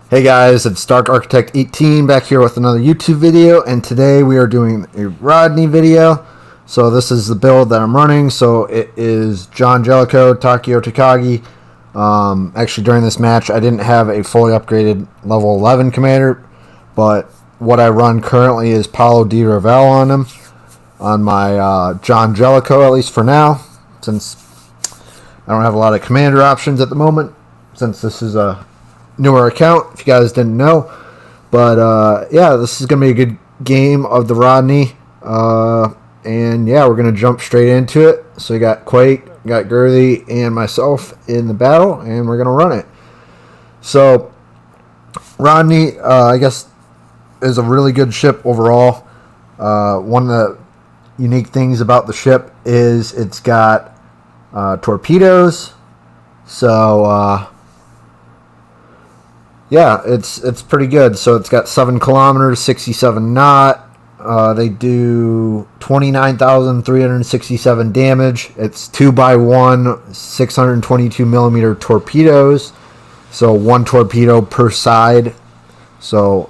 Hey guys, it's Dark Architect 18 back here with another YouTube video, and today we are doing a Rodney video. So this is the build that I'm running. So it is John Jellicoe, Takeo Takagi. Actually, during this match, I didn't have a fully upgraded level 11 commander, but what I run currently is Paulo Di Ravel on him, on my John Jellicoe, at least for now, since I don't have a lot of commander options at the moment, since this is a newer account, if you guys didn't know. But yeah, this is gonna be a good game of the Rodney, and yeah, we're gonna jump straight into it. So you got Quake, got Girthy, and myself in the battle, and we're gonna run it. So Rodney, I guess, is a really good ship overall. One of the unique things about the ship is it's got torpedoes. So yeah, it's pretty good. So it's got 7 kilometers, 67 knot. They do 29,367 damage. It's 2x1, 622 millimeter torpedoes. So 1 torpedo per side. So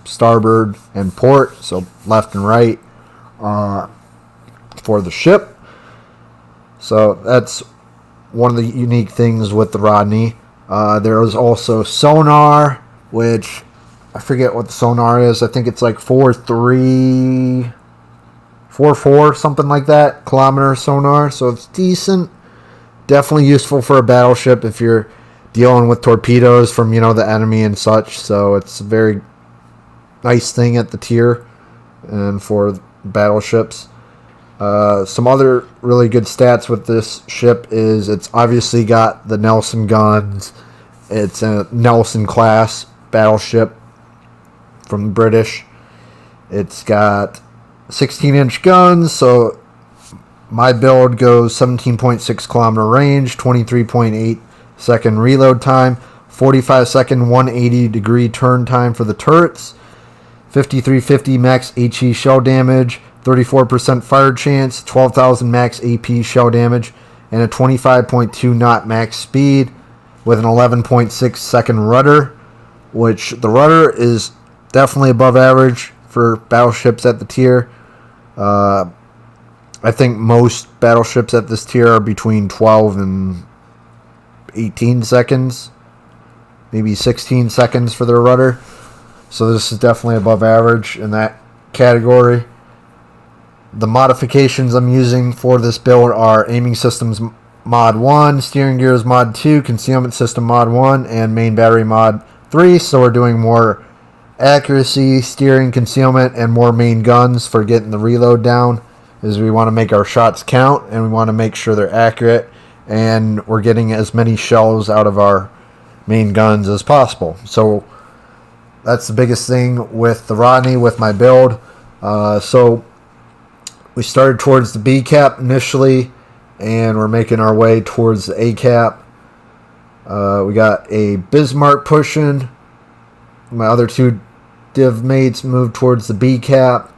starboard and port, so left and right for the ship. So that's one of the unique things with the Rodney. There is also sonar, which I forget what the sonar is. I think it's like 4.3, 4.4, something like that, kilometer sonar. So it's decent. Definitely useful for a battleship if you're dealing with torpedoes from, the enemy and such. So it's a very nice thing at the tier and for battleships. Some other really good stats with this ship is it's obviously got the Nelson guns. It's a Nelson class battleship from the British. It's got 16-inch guns, so my build goes 17.6 kilometer range, 23.8 second reload time, 45 second 180 degree turn time for the turrets, 5350 max HE shell damage, 34% fire chance, 12,000 max AP shell damage, and a 25.2 knot max speed with an 11.6 second rudder, which the rudder is definitely above average for battleships at the tier. I think most battleships at this tier are between 12 and 18 seconds, maybe 16 seconds for their rudder. So this is definitely above average in that category. The modifications I'm using for this build are aiming systems mod 1, steering gears mod 2, concealment system mod 1, and main battery mod 3. So we're doing more accuracy, steering, concealment, and more main guns for getting the reload down, as we want to make our shots count and we want to make sure they're accurate, and we're getting as many shells out of our main guns as possible. So that's the biggest thing with the Rodney, with my build. So we started towards the B cap initially, and we're making our way towards the A cap. We got a Bismarck pushing. My other 2 div mates moved towards the B cap.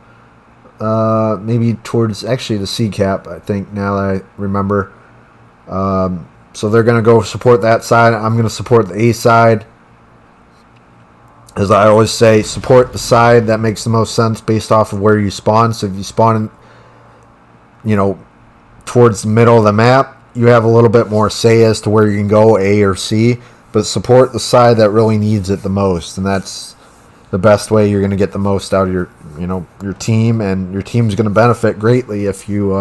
Maybe towards, actually, the C cap, I think, now that I remember. So they're going to go support that side. I'm going to support the A side. As I always say, support the side that makes the most sense based off of where you spawn. So if you spawn in, towards the middle of the map, you have a little bit more say as to where you can go, A or C, but support the side that really needs it the most, and that's the best way you're going to get the most out of your team, and your team's going to benefit greatly if you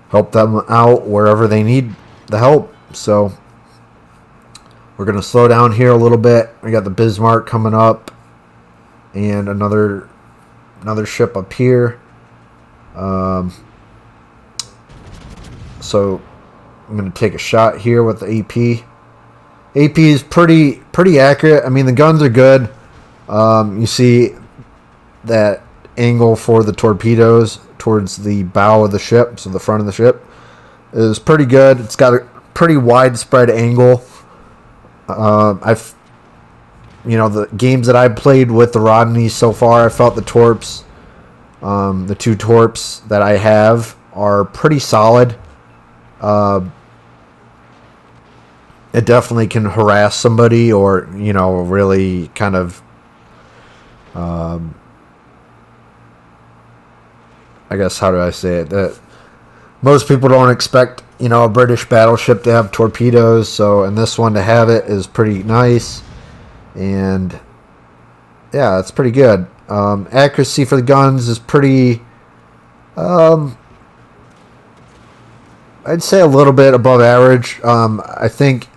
help them out wherever they need the help. So we're going to slow down here a little bit. We got the Bismarck coming up, and another ship up here. So I'm going to take a shot here with the AP. AP is pretty accurate. I mean, the guns are good. You see that angle for the torpedoes towards the bow of the ship, so the front of the ship, is pretty good. It's got a pretty widespread angle. The games that I've played with the Rodney so far, I felt the torps, the 2 torps that I have, are pretty solid. it definitely can harass somebody, or really kind of I guess, how do I say it, that most people don't expect a British battleship to have torpedoes, so in this one to have it is pretty nice. And yeah, it's pretty good. Accuracy for the guns is pretty I'd say a little bit above average. I think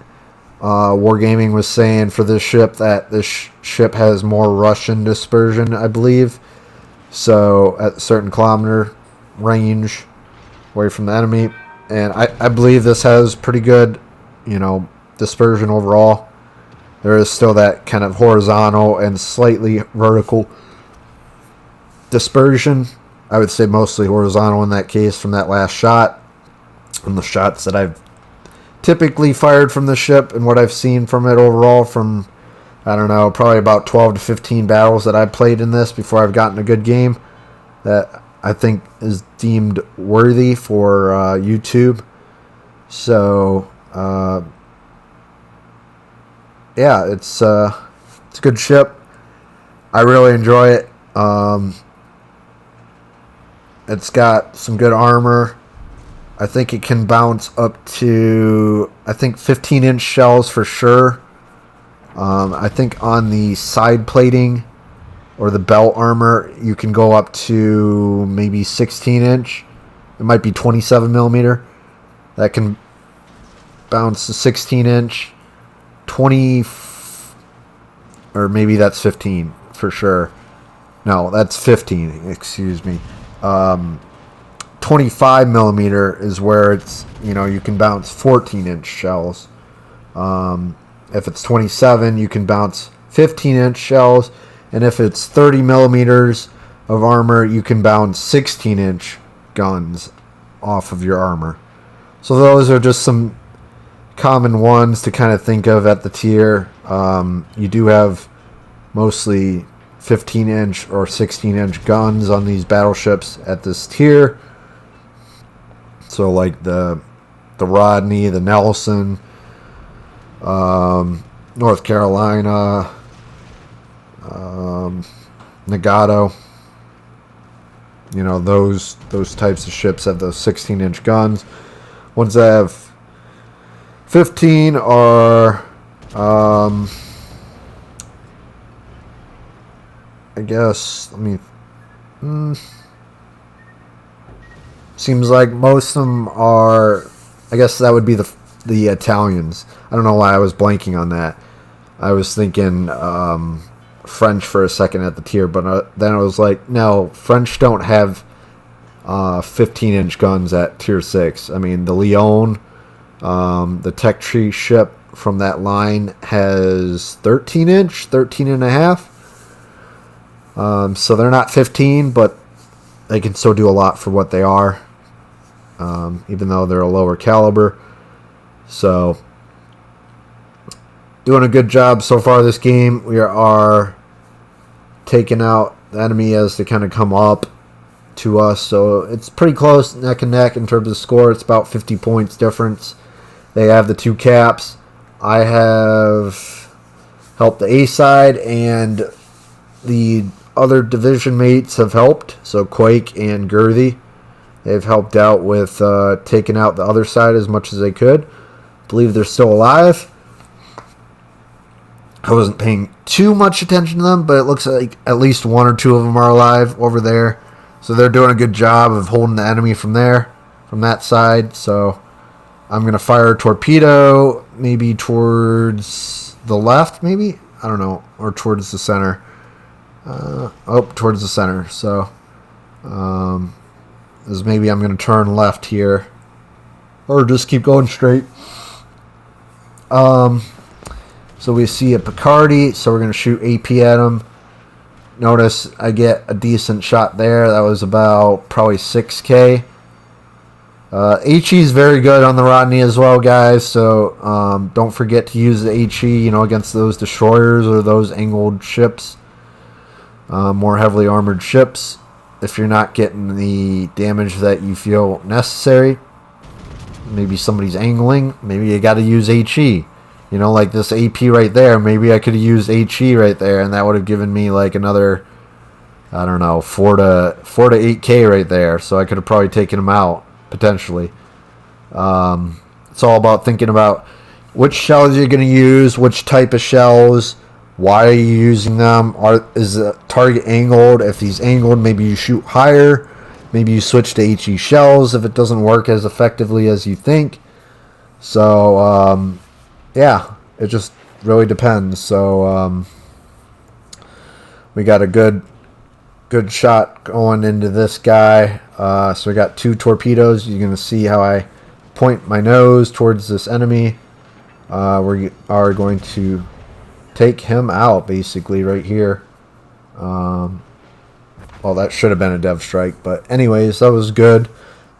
Wargaming was saying for this ship that this ship has more Russian dispersion, I believe. So at a certain kilometer range away from the enemy. And I believe this has pretty good, dispersion overall. There is still that kind of horizontal and slightly vertical dispersion. I would say mostly horizontal in that case from that last shot. From the shots that I've typically fired from the ship and what I've seen from it overall from, I don't know, probably about 12 to 15 battles that I've played in this before I've gotten a good game that I think is deemed worthy for YouTube. So, yeah, it's a good ship. I really enjoy it. It's got some good armor. I think it can bounce up to, 15-inch shells for sure. I think on the side plating or the belt armor, you can go up to maybe 16-inch. It might be 27 millimeter. That can bounce to 16-inch, 20, or maybe that's 15 for sure. No, that's 15. Excuse me. 25 millimeter is where it's, you can bounce 14-inch shells. If it's 27, you can bounce 15-inch shells. And if it's 30 millimeters of armor, you can bounce 16-inch guns off of your armor. So those are just some common ones to kind of think of at the tier. You do have mostly 15-inch or 16-inch guns on these battleships at this tier. So like the Rodney, the Nelson, North Carolina, Nagato, those types of ships have those 16-inch guns. Ones that have 15 are, I guess, seems like most of them are, I guess that would be the Italians. I don't know why I was blanking on that. I was thinking French for a second at the tier, but then I was like, no, French don't have 15-inch guns at tier 6. I mean, the Lyon, the Tech Tree ship from that line has 13-inch, 13 and a half. So they're not 15, but they can still do a lot for what they are, even though they're a lower caliber. So, doing a good job so far this game. We are taking out the enemy as they kind of come up to us. So, it's pretty close, neck and neck in terms of score. It's about 50 points difference. They have the 2 caps. I have helped the A side, and the other division mates have helped. So Quake and Girthy, they've helped out with taking out the other side as much as they could. I believe they're still alive. I wasn't paying too much attention to them, but it looks like at least 1 or 2 of them are alive over there. So they're doing a good job of holding the enemy from there, from that side. So I'm going to fire a torpedo maybe towards the left, maybe? I don't know. Or towards the center. Towards the center. So as maybe I'm going to turn left here. Or just keep going straight. So we see a Picardy, so we're going to shoot AP at him. Notice I get a decent shot there. That was about probably 6K. HE is very good on the Rodney as well, guys. So don't forget to use the HE, against those destroyers or those angled ships. More heavily armored ships. If you're not getting the damage that you feel necessary. Maybe somebody's angling. Maybe you got to use HE. You know, like this AP right there. Maybe I could have used HE right there, and that would have given me like another, I don't know, 4 to 8K right there. So I could have probably taken him out potentially. It's all about thinking about which shells you're going to use, which type of shells, why are you using them, is the target angled? If he's angled, maybe you shoot higher, maybe you switch to HE shells if it doesn't work as effectively as you think. So yeah, it just really depends. So we got a good shot going into this guy. So we got 2 torpedoes. You're going to see how I point my nose towards this enemy. We are going to take him out basically right here. Well, that should have been a dev strike, but anyways, that was good.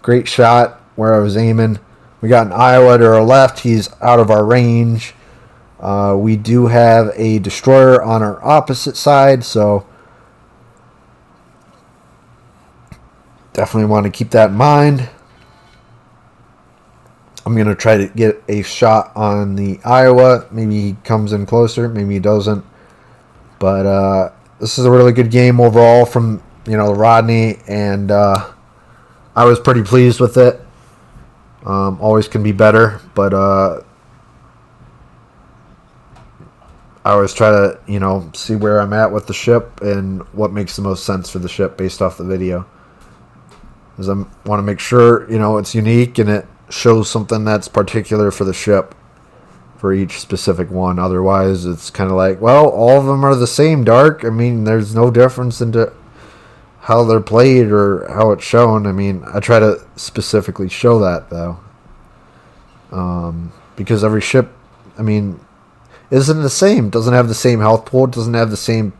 Great shot where I was aiming. We got an Iowa to our left. He's out of our range. We do have a destroyer on our opposite side, so definitely want to keep that in mind. I'm going to try to get a shot on the Iowa. Maybe he comes in closer. Maybe he doesn't. But this is a really good game overall from, the Rodney. And I was pretty pleased with it. Always can be better. But I always try to, see where I'm at with the ship and what makes the most sense for the ship based off the video. Because I want to make sure, it's unique and it shows something that's particular for the ship for each specific one. Otherwise, it's kind of like, well, all of them are the same, Dark. I mean, there's no difference into how they're played or how it's shown. I mean, I try to specifically show that, though. Because every ship, isn't the same. Doesn't have the same health pool. Doesn't have the same,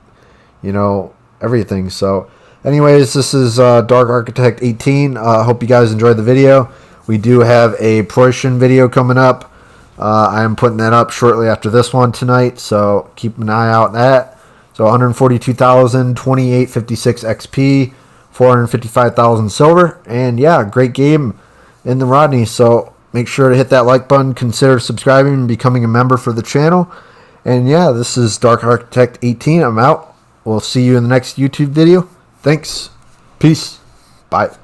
everything. So, anyways, this is Dark Architect 18. Hope you guys enjoyed the video. We do have a Prussian video coming up. I am putting that up shortly after this one tonight, so keep an eye out on that. So 142,000, 2856 XP, 455,000 silver, and yeah, great game in the Rodney. So make sure to hit that like button, consider subscribing and becoming a member for the channel. And yeah, this is Dark Architect 18. I'm out. We'll see you in the next YouTube video. Thanks. Peace. Bye.